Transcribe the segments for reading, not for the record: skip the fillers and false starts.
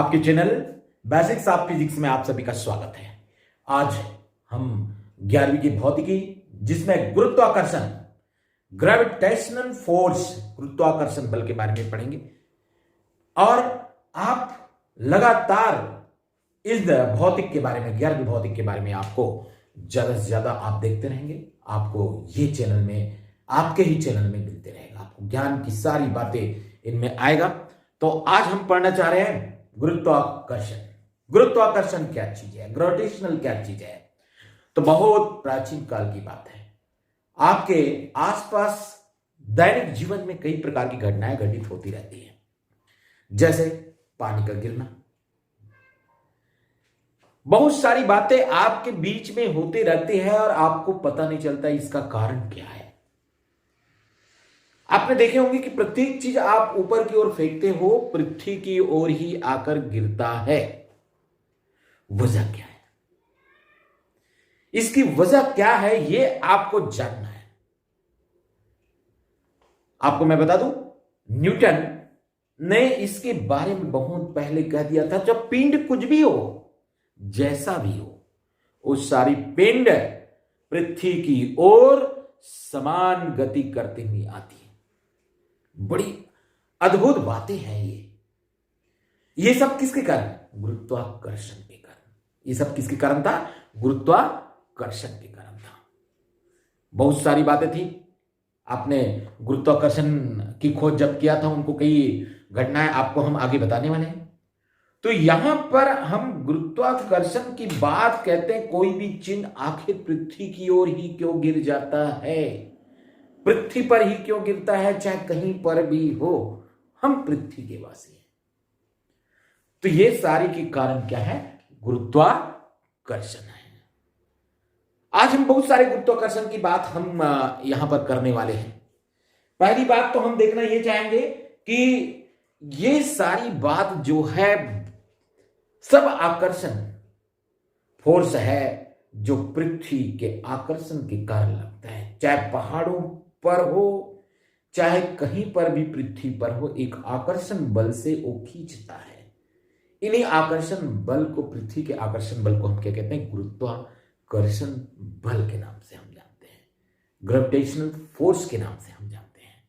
आपके channel basics of physics में आप सभी का स्वागत है। आज हम 11वीं की भौतिकी जिसमें गुरुत्वाकर्षण ग्रेविटेशनल फोर्स गुरुत्वाकर्षण बल के बारे में पढ़ेंगे और आप लगातार इस भौतिक के बारे में 11वीं भौतिक के बारे में आपको ज्यादा से ज्यादा आप देखते रहेंगे। आपको ये चैनल में आपके ही चैनल में मिलते रहेगा, आपको ज्ञान की सारी बातें इनमें आएगा। तो आज हम पढ़ना चाह रहे हैं गुरुत्वाकर्षण। गुरुत्वाकर्षण क्या चीज है, ग्रेविटेशनल क्या चीज है? तो बहुत प्राचीन काल की बात है। आपके आसपास दैनिक जीवन में कई प्रकार की घटनाएं घटित होती रहती हैं, जैसे पानी का गिरना। बहुत सारी बातें आपके बीच में होती रहती है और आपको पता नहीं चलता इसका कारण क्या है। आपने देखे होंगे कि प्रत्येक चीज आप ऊपर की ओर फेंकते हो, पृथ्वी की ओर ही आकर गिरता है। वजह क्या है? इसकी वजह क्या है यह आपको जानना है। आपको मैं बता दूं, न्यूटन ने इसके बारे में बहुत पहले कह दिया था, जब पिंड कुछ भी हो, जैसा भी हो, उस सारी पिंड पृथ्वी की ओर समान गति करती हुई आती है। बड़ी अद्भुत बातें हैं ये सब किसके कारण? गुरुत्वाकर्षण के कारण। ये सब किसके कारण था? गुरुत्वाकर्षण के कारण था। बहुत सारी बातें थी। आपने गुरुत्वाकर्षण की खोज जब किया था, उनको कई घटनाएं आपको हम आगे बताने वाले हैं। तो यहां पर हम गुरुत्वाकर्षण की बात कहते हैं, कोई भी चिन्ह आखिर पृथ्वी की ओर ही क्यों गिर जाता है, पृथ्वी पर ही क्यों गिरता है, चाहे कहीं पर भी हो, हम पृथ्वी के वासी हैं। तो ये सारी के कारण क्या है? गुरुत्वाकर्षण है। आज हम बहुत सारे गुरुत्वाकर्षण की बात हम यहां पर करने वाले हैं। पहली बात तो हम देखना ये चाहेंगे कि ये सारी बात जो है सब आकर्षण फोर्स है जो पृथ्वी के आकर्षण के कारण लगता है। चाहे पहाड़ों पर हो, चाहे कहीं पर भी पृथ्वी पर हो, एक आकर्षण बल से वो खींचता है। इन्हीं आकर्षण बल को, पृथ्वी के आकर्षण बल को हम क्या कहते हैं? गुरुत्वाकर्षण बल के नाम से हम जानते हैं, ग्रेविटेशनल फोर्स के नाम से हम जानते हैं।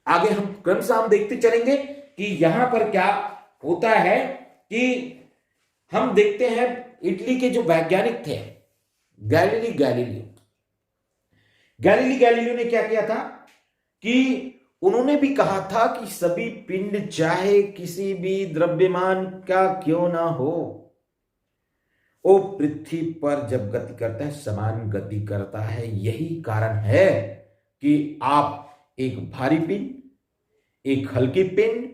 आगे हम क्रमशः हम देखते चलेंगे कि यहां पर क्या होता है कि हम देखते हैं इटली के जो वैज्ञानिक थे गैलीलियो ने क्या किया था कि उन्होंने भी कहा था कि सभी पिंड चाहे किसी भी द्रव्यमान का क्यों ना हो, वो पृथ्वी पर जब गति करता है समान गति करता है। यही कारण है कि आप एक भारी पिंड, एक हल्की पिंड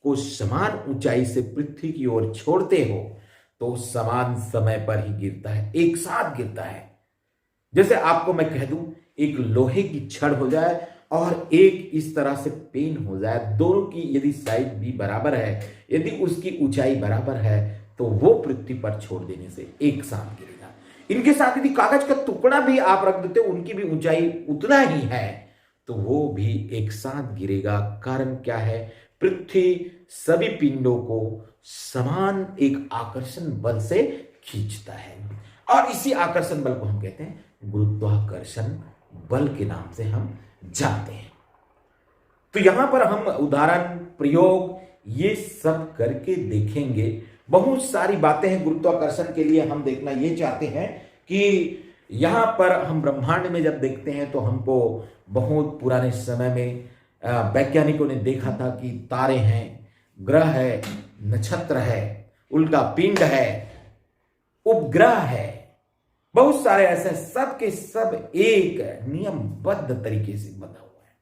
को समान ऊंचाई से पृथ्वी की ओर छोड़ते हो तो समान समय पर ही गिरता है, एक साथ गिरता है। जैसे आपको मैं कह दूं, एक लोहे की छड़ हो जाए और एक इस तरह से पेन हो जाए, दोनों की यदि साइज भी बराबर है, यदि उसकी ऊंचाई बराबर है, तो वो पृथ्वी पर छोड़ देने से एक साथ गिरेगा। इनके साथ यदि कागज का टुकड़ा भी आप रख देते, उनकी भी ऊंचाई उतना ही है, तो वो भी एक साथ गिरेगा। कारण क्या है? पृथ्वी सभी पिंडों को समान एक आकर्षण बल से खींचता है और इसी आकर्षण बल को हम कहते हैं गुरुत्वाकर्षण बल के नाम से हम जानते हैं। तो यहां पर हम उदाहरण, प्रयोग ये सब करके देखेंगे। बहुत सारी बातें हैं गुरुत्वाकर्षण के लिए। हम देखना ये चाहते हैं कि यहां पर हम ब्रह्मांड में जब देखते हैं तो हमको बहुत पुराने समय में वैज्ञानिकों ने देखा था कि तारे हैं, ग्रह है, नक्षत्र है, उल्का पिंड है, उपग्रह है, बहुत सारे ऐसे सब के सब एक नियमबद्ध तरीके से बना हुआ है।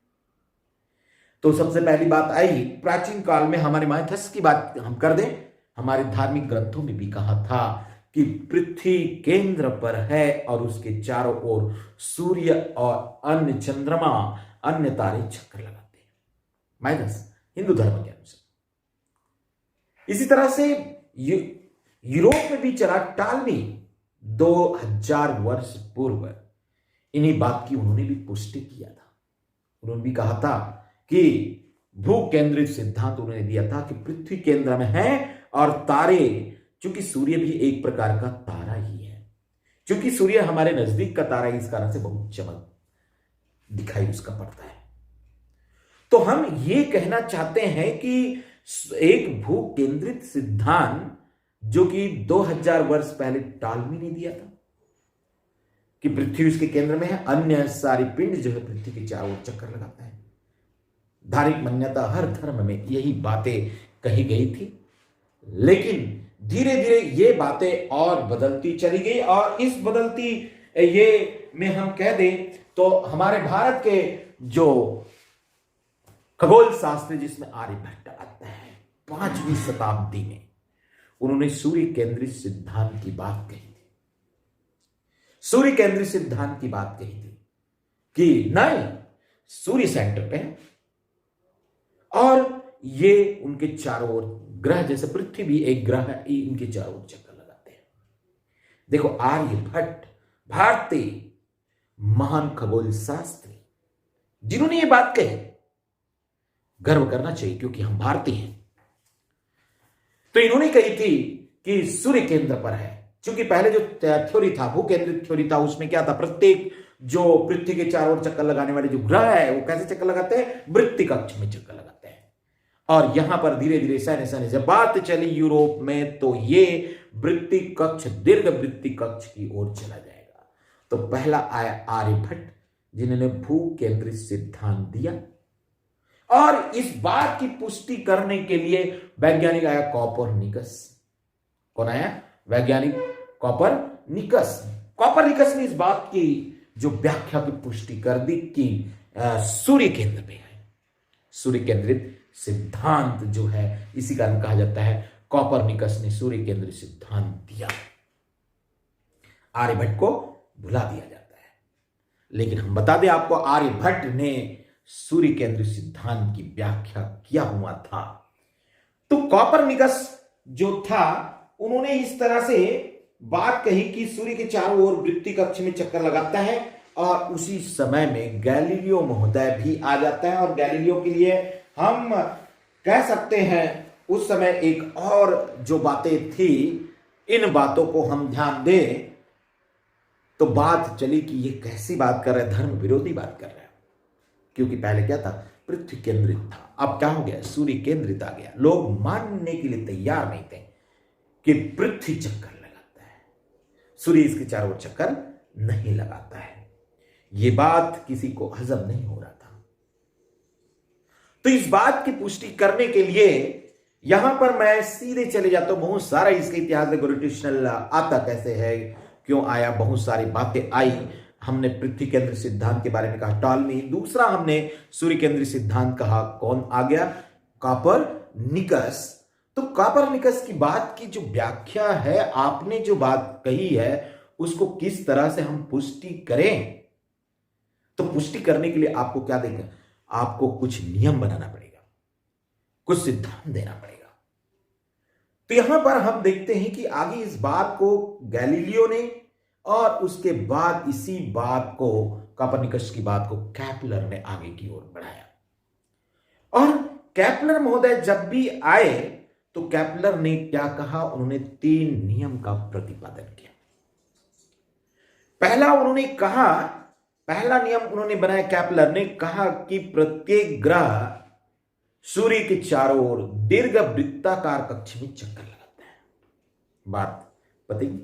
तो सबसे पहली बात आई, प्राचीन काल में हमारे माइथस की बात हम कर दें, हमारे धार्मिक ग्रंथों में भी कहा था कि पृथ्वी केंद्र पर है और उसके चारों ओर सूर्य और अन्य चंद्रमा, अन्य तारे चक्कर लगाते हैं। माइथस हिंदू धर्म के अनुसार। इसी तरह से यूरोप में भी चला टालमी 2000 वर्ष पूर्व इन्हीं बात की उन्होंने भी पुष्टि किया था। उन्होंने भी कहा था कि भू केंद्रित सिद्धांत उन्होंने दिया था कि पृथ्वी केंद्र में है और तारे, चूंकि सूर्य भी एक प्रकार का तारा ही है, चूंकि सूर्य हमारे नजदीक का तारा है, इस कारण से बहुत चमक दिखाई उसका पड़ता है। तो हम ये कहना चाहते हैं कि एक भू केंद्रित सिद्धांत जो कि 2000 वर्ष पहले टालमी ने दिया था कि पृथ्वी उसके केंद्र में है, अन्य सारी पिंड जो है पृथ्वी के चारों ओर चक्कर लगाता है। धार्मिक मान्यता हर धर्म में यही बातें कही गई थी, लेकिन धीरे धीरे ये बातें और बदलती चली गई। और इस बदलती ये में हम कह दें तो हमारे भारत के जो खगोल शास्त्री जिसमें आर्यभट्ट आता है 5वीं शताब्दी में, उन्होंने सूर्य केंद्रित सिद्धांत की बात कही थी। सूर्य केंद्रित सिद्धांत की बात कही थी कि नहीं, सूर्य सेंटर पे है और ये उनके चारों ओर ग्रह, जैसे पृथ्वी भी एक ग्रह है, इनके चारों ओर चक्कर लगाते हैं। देखो, आर्यभट्ट भारतीय महान खगोल शास्त्री जिन्होंने ये बात कही, गर्व करना चाहिए क्योंकि हम भारतीय हैं। तो इन्होंने कही थी कि सूर्य केंद्र पर है, क्योंकि पहले जो थ्योरी था, भू केंद्रित थ्योरी था, उसमें क्या था, प्रत्येक जो पृथ्वी के चारों ओर चक्कर लगाने वाले जो ग्रह है वो कैसे चक्कर लगाते हैं, वृत्तिक अक्ष में चक्कर लगाते हैं। और यहां पर धीरे धीरे सैन्य जब बात चली यूरोप में, तो ये वृत्तिक कक्ष दीर्घ वृत्तिक कक्ष की ओर चला जाएगा। तो पहला आया आर्यभट्ट, जिन्होंने भू केंद्रित सिद्धांत दिया। और इस बात की पुष्टि करने के लिए वैज्ञानिक आया कॉपरनिकस। कौन आया? वैज्ञानिक कॉपरनिकस। कॉपरनिकस ने इस बात की जो व्याख्या की पुष्टि कर दी कि सूर्य केंद्र पे है, सूर्य केंद्रित सिद्धांत जो है, इसी कारण कहा जाता है कॉपरनिकस ने सूर्य केंद्रित सिद्धांत दिया। आर्यभट्ट को भुला दिया जाता है, लेकिन हम बता दें आपको, आर्यभट्ट ने सूर्य केंद्रित सिद्धांत की व्याख्या किया हुआ था। तो कॉपरनिकस जो था, उन्होंने इस तरह से बात कही कि सूर्य के चारों ओर वृत्तिक अक्ष में चक्कर लगाता है। और उसी समय में गैलीलियो महोदय भी आ जाता है। और गैलीलियो के लिए हम कह सकते हैं उस समय एक और जो बातें थी, इन बातों को हम ध्यान दें तो बात चली कि ये कैसी बात कर रहे हैं, धर्म विरोधी बात कर रहे हैं। क्योंकि पहले क्या था, पृथ्वी केंद्रित था, अब क्या हो गया, सूर्य केंद्रित आ गया। लोग मानने के लिए तैयार नहीं थे कि पृथ्वी चक्कर लगाता है, सूर्य इसके चारों ओर चक्कर नहीं लगाता है। ये बात किसी को हजम नहीं हो रहा था। तो इस बात की पुष्टि करने के लिए यहां पर मैं सीधे चले जाता हूं, बहुत सारा इसके इतिहास में ग्रेविटेशनल आता कैसे है, क्यों आया, बहुत सारी बातें आई। हमने पृथ्वी केंद्रित सिद्धांत के बारे में कहा, टॉलमी। दूसरा हमने सूर्य केंद्रित सिद्धांत कहा, कौन आ गया, कॉपरनिकस। तो कॉपरनिकस की बात की जो व्याख्या है, आपने जो बात कही है, उसको किस तरह से हम पुष्टि करें। तो पुष्टि करने के लिए आपको क्या देगा, आपको कुछ नियम बनाना पड़ेगा, कुछ सिद्धांत देना पड़ेगा। तो यहां पर हम देखते हैं कि आगे इस बात को गैलीलियो ने, और उसके बाद इसी बात को, कॉपरनिकस की बात को केपलर ने आगे की ओर बढ़ाया। और केपलर महोदय जब भी आए तो केपलर ने क्या कहा, उन्होंने 3 नियम का प्रतिपादन किया। पहला नियम उन्होंने बनाया, केपलर ने कहा कि प्रत्येक ग्रह सूर्य के चारों ओर दीर्घ वृत्ताकार कक्ष में चक्कर लगाता है। बात पता ही,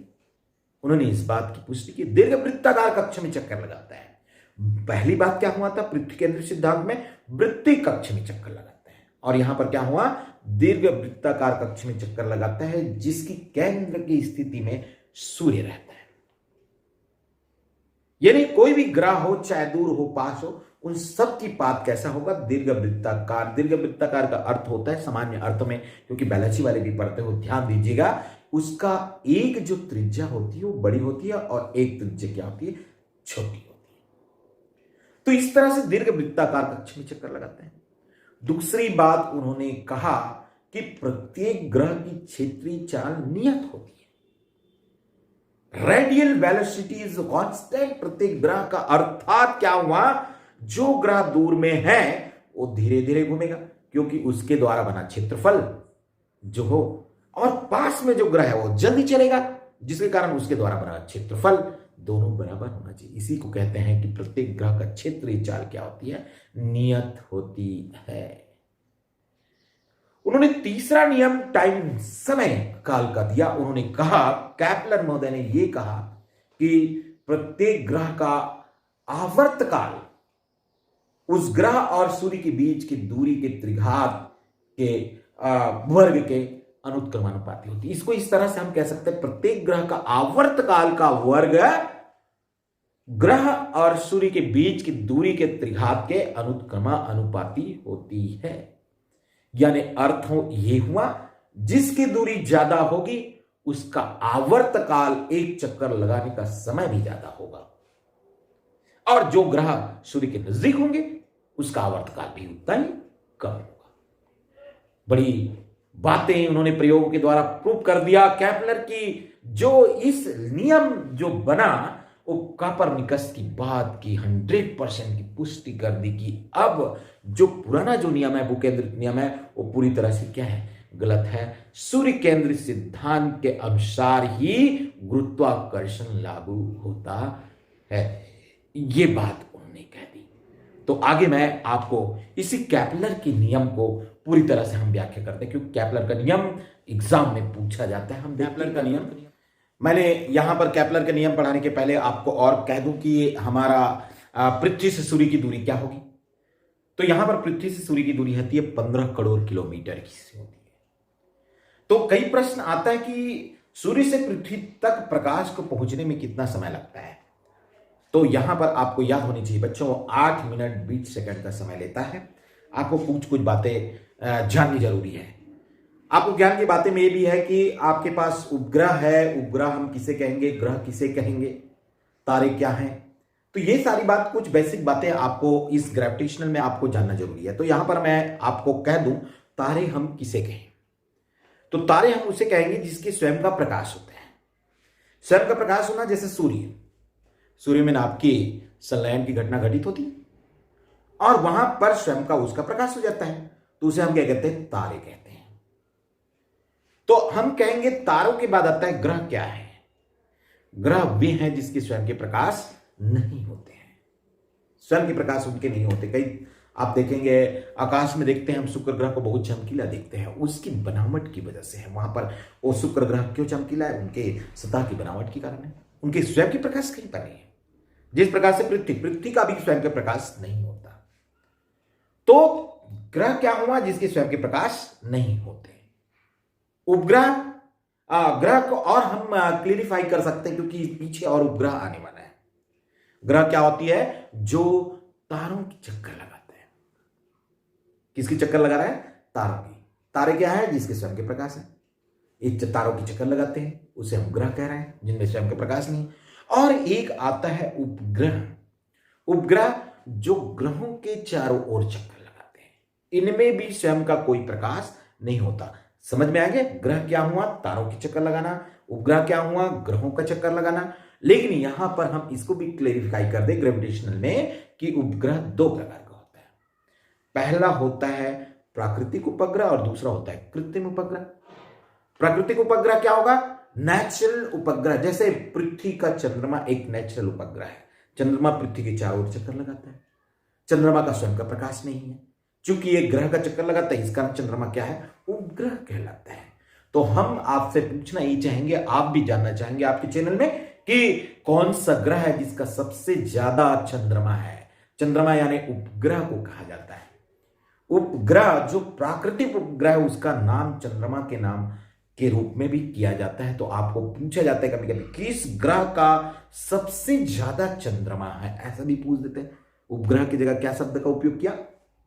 उन्होंने इस बात की पुष्टि की, दीर्घ वृत्ताकार कक्ष में चक्कर लगाता है। पहली बात क्या हुआ था, पृथ्वी केंद्रित सिद्धांत में वृत्तिक कक्ष में चक्कर लगाता है, और यहां पर क्या हुआ, दीर्घ वृत्ताकार कक्ष में चक्कर लगाता है, जिसकी केंद्र की स्थिति में सूर्य रहता है। यानी कोई भी ग्रह हो, चाहे दूर हो, पास हो, उन सब की पाथ कैसा होगा, दीर्घ वृत्ताकार। दीर्घ वृत्ताकार का अर्थ होता है सामान्य अर्थ में, क्योंकि बायोलॉजी वाले भी पढ़ते हो, ध्यान दीजिएगा, उसका एक जो त्रिज्या होती है वो बड़ी होती है, और एक त्रिज्या क्या होती है, छोटी होती है। तो इस तरह से दीर्घ वृत्ताकार कक्ष में चक्कर लगाते हैं। दूसरी बात उन्होंने कहा कि प्रत्येक ग्रह की क्षेत्रीय चाल नियत होती है, रेडियल वेलोसिटी इज कांस्टेंट प्रत्येक ग्रह का। अर्थात क्या हुआ, जो ग्रह दूर में है वो धीरे धीरे घूमेगा, क्योंकि उसके द्वारा बना क्षेत्रफल जो हो और पास में जो ग्रह है वो जल्दी चलेगा, जिसके कारण उसके द्वारा बना क्षेत्रफल दोनों बराबर होना चाहिए। इसी को कहते हैं कि प्रत्येक ग्रह का क्षेत्रीय चाल क्या होती है, नियत होती है। उन्होंने तीसरा नियम टाइम समय काल का दिया। उन्होंने कहा, कैपलर महोदय ने यह कहा कि प्रत्येक ग्रह का आवर्त काल उस ग्रह और सूर्य के बीच की दूरी के त्रिघात के वर्ग के अनुत्क्रमानुपाती होती है। इसको इस तरह से हम कह सकते हैं, प्रत्येक ग्रह का आवर्त काल का वर्ग ग्रह और सूर्य के बीच की दूरी के त्रिघात के अनुत्क्रमानुपाती होती है। यानी अर्थ हो ये हुआ, जिसकी दूरी ज्यादा होगी उसका आवर्त काल, एक चक्कर लगाने का समय भी ज्यादा होगा, और जो ग्रह सूर्य के नजदीक होंगे उसका आवर्त काल भी उतना ही कम होगा। बड़ी बातें उन्होंने प्रयोग के द्वारा प्रूव कर दिया कैपलर की। जो इस नियम जो बना वो कोपरनिकस की बात की 100% की पुष्टि कर दी कि अब जो पुराना जो नियम है, भू केंद्रित नियम है, वो पूरी तरह से क्या है, गलत है। सूर्य केंद्रित सिद्धांत के अनुसार ही गुरुत्वाकर्षण लागू होता है, ये बात उन्होंने कह दी। तो आगे मैं आपको इसी कैपलर के नियम को पूरी तरह से हम व्याख्या करते हैं, क्योंकि कैपलर का नियम एग्जाम में पूछा जाता है। हम कैपलर का नियम, मैंने यहां पर कैपलर के नियम पढ़ाने के पहले आपको और कह दूं कि हमारा पृथ्वी से सूर्य की दूरी क्या होगी। तो यहां पर पृथ्वी से सूर्य की दूरी होती है 15 करोड़ किलोमीटर की होती है। तो कई प्रश्न आता है कि सूर्य से पृथ्वी तक प्रकाश को पहुंचने में कितना समय लगता है। तो यहां पर आपको याद होनी चाहिए बच्चों, 8 मिनट 20 सेकंड का समय लेता है। आपको कुछ बातें जाननी जरूरी है। आपको ज्ञान की बातें में ये भी है कि आपके पास उपग्रह है, उपग्रह हम किसे कहेंगे, ग्रह किसे कहेंगे, तारे क्या हैं। तो ये सारी बात, कुछ बेसिक बातें आपको इस ग्रेविटेशनल में आपको जानना जरूरी है। तो यहां पर मैं आपको कह दूं, तारे हम किसे कहें। तो तारे हम उसे कहेंगे जिसके स्वयं का प्रकाश होता है। स्वयं का प्रकाश होना, जैसे सूर्य में आपकी संलयन की घटना घटित होती है और वहां पर स्वयं का उसका प्रकाश हो जाता है, तो उसे हम क्या कहते हैं, तारे कहते हैं। तो हम कहेंगे तारों के बाद आता है ग्रह क्या है। ग्रह वे हैं जिसके स्वयं के प्रकाश नहीं होते हैं, स्वयं के प्रकाश उनके नहीं होते। कई आप देखेंगे आकाश में देखते हैं हम शुक्र ग्रह को बहुत चमकीला देखते हैं, उसकी बनावट की वजह से है। वहां पर वो शुक्र ग्रह क्यों चमकीला है, उनके सतह की बनावट के कारण है, उनके स्वयं के प्रकाश कहीं पर नहीं है। जिस प्रकार से पृथ्वी का भी स्वयं का प्रकाश नहीं होता। तो ग्रह क्या हुआ, जिसके स्वयं के प्रकाश नहीं होते। उपग्रह, ग्रह को और हम क्लियरिफाई कर सकते हैं, क्योंकि पीछे और उपग्रह आने वाला है। ग्रह क्या होती है, जो तारों की चक्कर लगाते हैं। किसकी चक्कर लगा रहा है, तारों की। तारे क्या है, जिसके स्वयं के प्रकाश है। एक तारों की चक्कर लगाते हैं, उसे हम ग्रह कह रहे हैं, जिनमें स्वयं का प्रकाश नहीं। और एक आता है उपग्रह। उपग्रह जो ग्रहों के चारों ओर चक्कर लगाते हैं, इनमें भी स्वयं का कोई प्रकाश नहीं होता। समझ में आ गया, ग्रह क्या हुआ, तारों की चक्कर लगाना, उपग्रह क्या हुआ, ग्रहों का चक्कर लगाना। लेकिन यहां पर हम इसको भी क्लेरिफाई कर दें ग्रेविटेशनल में कि उपग्रह 2 प्रकार का होता है। पहला होता है प्राकृतिक उपग्रह और दूसरा होता है कृत्रिम उपग्रह। प्राकृतिक उपग्रह क्या होगा, नेचुरल उपग्रह। जैसे पृथ्वी का चंद्रमा एक नेचुरल उपग्रह है। चंद्रमा पृथ्वी के चारों ओर चक्कर लगाता है, चंद्रमा का स्वयं का प्रकाश नहीं है। चूंकि एक ग्रह का चक्कर लगाता है, इस कारण चंद्रमा क्या है, उपग्रह कहलाता है। तो हम आपसे पूछना ही चाहेंगे, आप भी जानना चाहेंगे आपके चैनल में, कि कौन सा ग्रह है जिसका सबसे ज्यादा चंद्रमा है। चंद्रमा यानी उपग्रह को कहा जाता है। उपग्रह जो प्राकृतिक उपग्रह है, उसका नाम चंद्रमा के नाम के रूप में भी किया जाता है। तो आपको पूछा जाता है कभी कभी, किस ग्रह का सबसे ज्यादा चंद्रमा है, ऐसा भी पूछ देते हैं। उपग्रह की जगह क्या शब्द का उपयोग किया,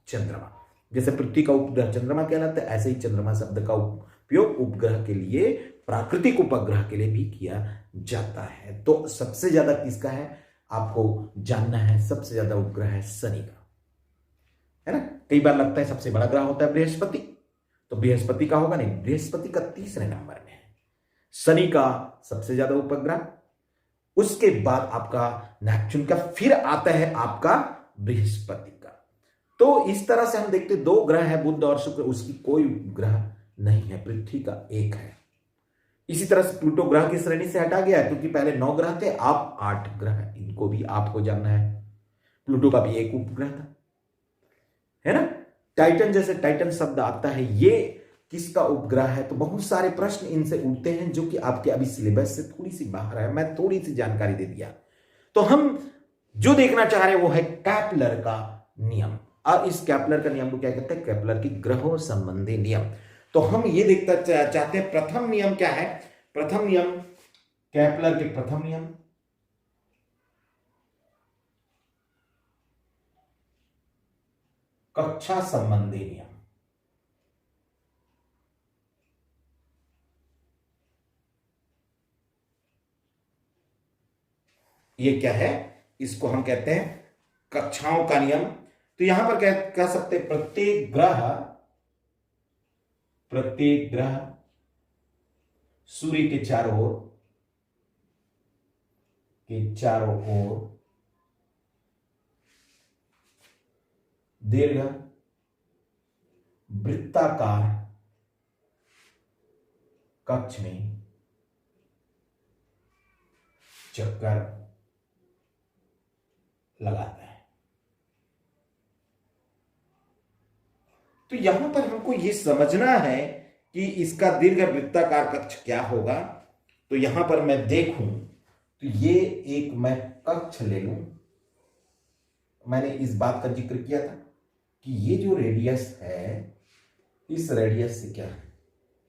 चंद्रमा। जैसे पृथ्वी का उपग्रह चंद्रमा कहलाता है, ऐसे ही चंद्रमा शब्द का उपयोग उपग्रह के लिए, प्राकृतिक उपग्रह के लिए भी किया जाता है। तो सबसे ज्यादा किसका है आपको जानना है, सबसे ज्यादा उपग्रह है शनि का, है ना। कई बार लगता है सबसे बड़ा ग्रह होता है बृहस्पति, तो बृहस्पति का होगा नहीं, बृहस्पति का 3रे नंबर में है। शनि का सबसे ज्यादा उपग्रह, उसके बाद आपका नेपच्यून का, फिर आता है आपका बृहस्पति का। तो इस तरह से हम देखते 2 ग्रह है, बुध और शुक्र, उसकी कोई ग्रह नहीं है, पृथ्वी का एक है। इसी तरह से प्लूटो ग्रह की श्रेणी से हटा गया है, क्योंकि पहले 9 ग्रह थे, अब 8 ग्रह है। इनको भी आपको जानना है। प्लूटो का भी एक उपग्रह था, है ना। टाइटन, जैसे टाइटन शब्द आता है, ये किसका उपग्रह है? तो बहुत सारे प्रश्न इनसे उठते हैं जो कि आपके अभी सिलेबस से थोड़ी सी बाहर है। मैं थोड़ी सी जानकारी दे दिया। तो हम जो देखना चाह रहे हैं वो है कैपलर का नियम। और इस कैपलर का नियम को क्या कहते हैं? कैपलर की ग्रहों संबंधी नियम। तो हम ये देखना चाहते हैं प्रथम नियम क्या है। प्रथम नियम, कैपलर के प्रथम नियम, कक्षा संबंधी नियम। ये क्या है? इसको हम कहते हैं कक्षाओं का नियम। तो यहां पर कह सकते हैं प्रत्येक ग्रह सूर्य के चारों ओर दीर्घ वृत्ताकार कक्ष में चक्कर लगाता है। तो यहां पर हमको यह समझना है कि इसका दीर्घ वृत्ताकार कक्ष क्या होगा। तो यहां पर मैं देखूं तो ये एक मैं कक्ष ले लूं। मैंने इस बात का जिक्र किया था कि ये जो रेडियस है, इस रेडियस से क्या है?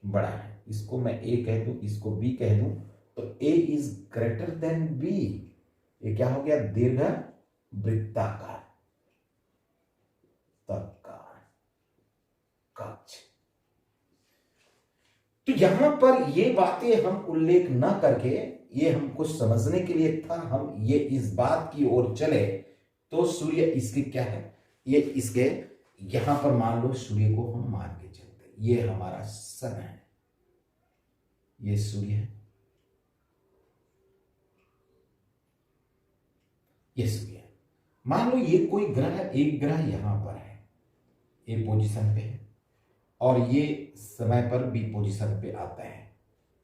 बड़ा है। इसको मैं ए कह दूं, इसको बी कह दूं, तो ए इज ग्रेटर देन बी। ये क्या हो गया? दीर्घ वृत्ताकार कक्ष। तो यहां पर ये बातें हम उल्लेख न करके, ये हमको समझने के लिए था, हम ये इस बात की ओर चले। तो सूर्य इसके क्या है? ये इसके यहां पर मान लो सूर्य को हम मान के चलते, ये हमारा सन है, ये सूर्य है, ये सूर्य है। मान लो ये कोई ग्रह, एक ग्रह यहां पर है, ए पोजीशन पे है, और ये समय पर बी पोजीशन पे आता है।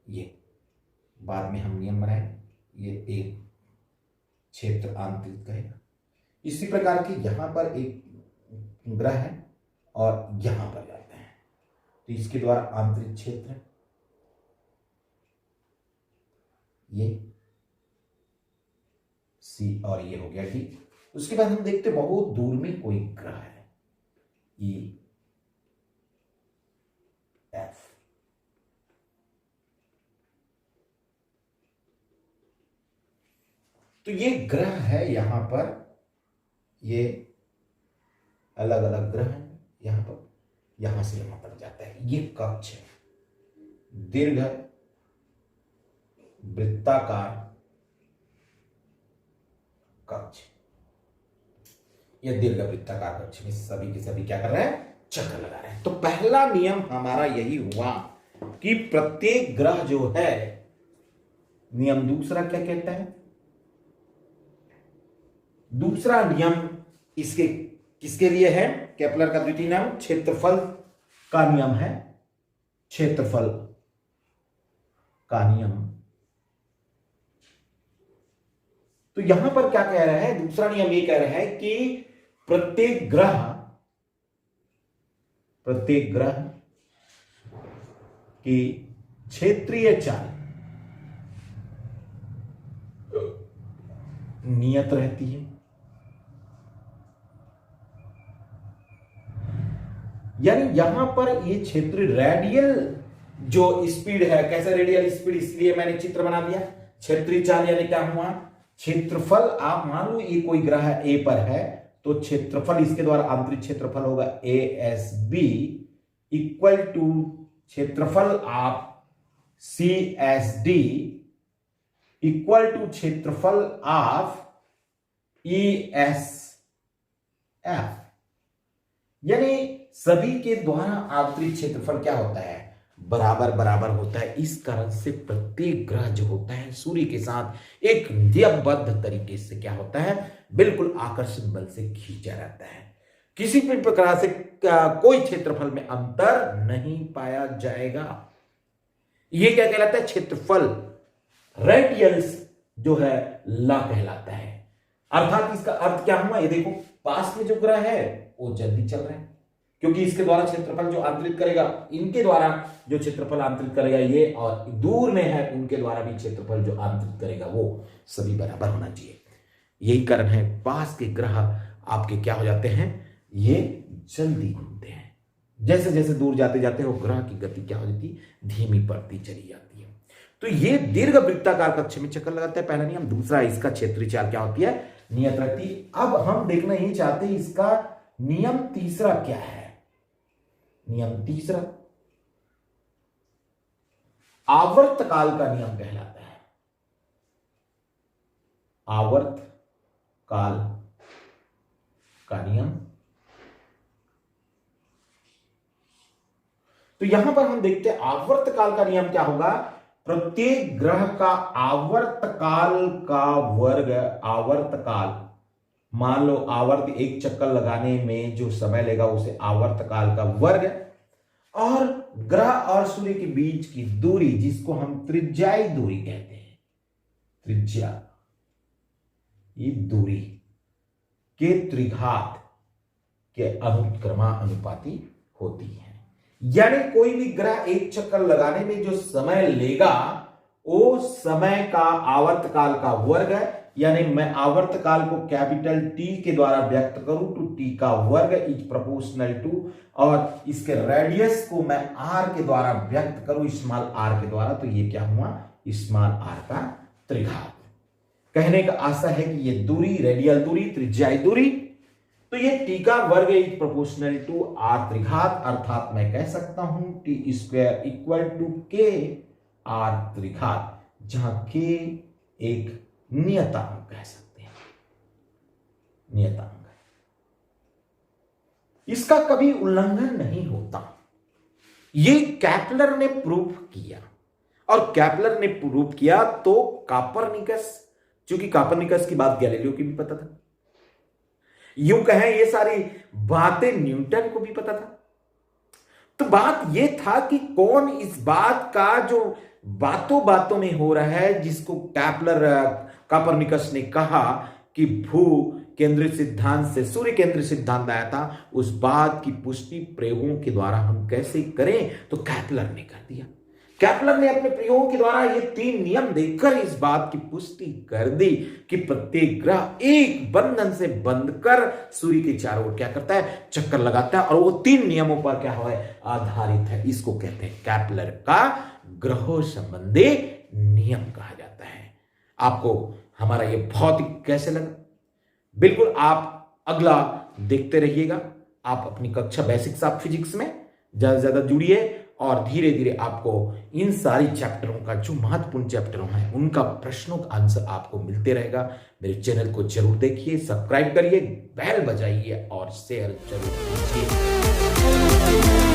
ये बाद में हम नियम बनाए, ये एक क्षेत्र आंतरिक कहेगा। इसी प्रकार के यहां पर एक ग्रह है और यहां पर जाते हैं, तो इसके द्वारा आंतरिक क्षेत्र ये सी, और ये हो गया डी। उसके बाद हम देखते बहुत दूर में कोई ग्रह है, ई एफ। तो ये ग्रह है, यहां पर ये अलग अलग ग्रह हैं, यहां पर, यहां से यहां तक जाता है। ये कक्ष है, दीर्घ वृत्ताकार कक्ष। ये दीर्घ वृत्ताकार कक्ष में सभी के सभी क्या कर रहे हैं? चक्कर लगा रहे हैं। तो पहला नियम हमारा यही हुआ कि प्रत्येक ग्रह जो है, नियम दूसरा क्या कहता है? दूसरा नियम इसके किसके लिए है? केपलर का द्वितीय नियम क्षेत्रफल का नियम है, क्षेत्रफल का नियम। तो यहां पर क्या कह रहा है? दूसरा नियम ये कह रहा है कि प्रत्येक ग्रह की क्षेत्रीय चाल नियत रहती है। यानी यहां पर ये क्षेत्र रेडियल जो स्पीड है, कैसा रेडियल स्पीड, इसलिए मैंने चित्र बना दिया। क्षेत्रीय चाल यानी क्या हुआ? क्षेत्रफल। आप मान लो ये कोई ग्रह ए पर है, तो क्षेत्रफल इसके द्वारा आंतरिक क्षेत्रफल होगा A S B equal to क्षेत्रफल of C S D equal to क्षेत्रफल ऑफ ई एस एफ। यानी सभी के द्वारा आंतरिक क्षेत्रफल क्या होता है? बराबर बराबर होता है। इस कारण से प्रत्येक ग्रह जो होता है सूर्य के साथ एक नियमबद्ध तरीके से क्या होता है? बिल्कुल आकर्षण बल से खींचा रहता है। किसी भी प्रकार से कोई क्षेत्रफल में अंतर नहीं पाया जाएगा। यह क्या कहलाता है? क्षेत्रफल, रेडियस जो है ला कहलाता है। अर्थात इसका अर्थ क्या हुआ? ये देखो, पास में जो ग्रह है वो जल्दी चल रहे हैं, क्योंकि इसके द्वारा क्षेत्रफल जो आंतरित करेगा, इनके द्वारा जो क्षेत्रफल आंतरित करेगा ये, और दूर में है उनके द्वारा भी क्षेत्रफल जो आंतरित करेगा वो सभी बराबर होना चाहिए। यही कारण है पास के ग्रह आपके क्या हो जाते हैं? ये जल्दी घूमते हैं। जैसे जैसे दूर जाते जाते हैं वो ग्रह की गति क्या हो जाती? धीमी पड़ती चली जाती है। तो ये दीर्घ वृत्ताकार कक्ष में चक्कर लगाता है, पहला नियम। दूसरा, इसका क्षेत्रीय चाल क्या होती है? नियत रहती है। अब हम देखना ही चाहते हैं इसका नियम तीसरा क्या है। नियम तीसरा आवर्त काल का नियम कहलाता है। आवर्त काल का नियम। तो यहां पर हम देखते हैं आवर्त काल का नियम क्या होगा? प्रत्येक ग्रह का आवर्त काल का वर्ग, आवर्त काल, मान लो आवर्त एक चक्कर लगाने में जो समय लेगा उसे आवर्त काल का वर्ग, और ग्रह और सूर्य के बीच की दूरी जिसको हम त्रिज्याई दूरी कहते हैं, त्रिज्या, ये दूरी के त्रिघात के अनुक्रमानुपाती होती है। यानी कोई भी ग्रह एक चक्कर लगाने में जो समय लेगा वो समय का आवर्त काल का वर्ग है। यानी मैं आवर्त काल को कैपिटल टी के द्वारा व्यक्त करूं तो टी का वर्ग इज प्रोपोर्शनल टू, और इसके रेडियस को मैं आर के द्वारा व्यक्त करूं, स्मॉल आर के द्वारा, तो ये क्या हुआ? स्मॉल आर का त्रिघात। कहने का आशा है कि ये दूरी, रेडियल दूरी, त्रिज्याई दूरी, तो ये टी का वर्ग इज प्रोपोर्शनल टू आर त्रिघात, अर्थात मैं कह सकता हूं टी स्क्वायर इक्वल टू के आर त्रिघात, जहां के एक नियतांक कह सकते हैं, नियतांक। इसका कभी उल्लंघन नहीं होता। ये कैपलर ने प्रूव किया, और कैपलर ने प्रूव किया तो कॉपरनिकस, क्योंकि कॉपरनिकस की बात गैलीलियो की भी पता था, यूं कहें ये सारी बातें न्यूटन को भी पता था। तो बात यह था कि कौन इस बात का जो बातों बातों में हो रहा है, जिसको कैपलर, कॉपरनिकस ने कहा कि भू केंद्रित सिद्धांत से सूर्य केंद्रित सिद्धांत आया था, उस बात की पुष्टि प्रयोगों के द्वारा हम कैसे करें? तो कैपलर ने कर दिया। कैपलर ने अपने प्रयोगों के द्वारा ये 3 नियम देकर इस बात की पुष्टि कर दी कि प्रत्येक ग्रह एक बंधन से बंधकर सूर्य के चारों ओर क्या करता है? चक्कर लगाता है, और वो 3 नियमों पर क्या है? आधारित है। इसको कहते हैं कैपलर का ग्रहों संबंधी नियम कहा जाता है। आपको हमारा ये भौतिक कैसे लगा? बिल्कुल आप अगला देखते रहिएगा। आप अपनी कक्षा बेसिक्स ऑफ फिजिक्स में ज्यादा से ज्यादा जुड़िए, और धीरे धीरे आपको इन सारी चैप्टरों का, जो महत्वपूर्ण चैप्टरों हैं, उनका प्रश्नों का आंसर आपको मिलते रहेगा। मेरे चैनल को जरूर देखिए, सब्सक्राइब करिए, बेल बजाइए और शेयर जरूर कीजिए।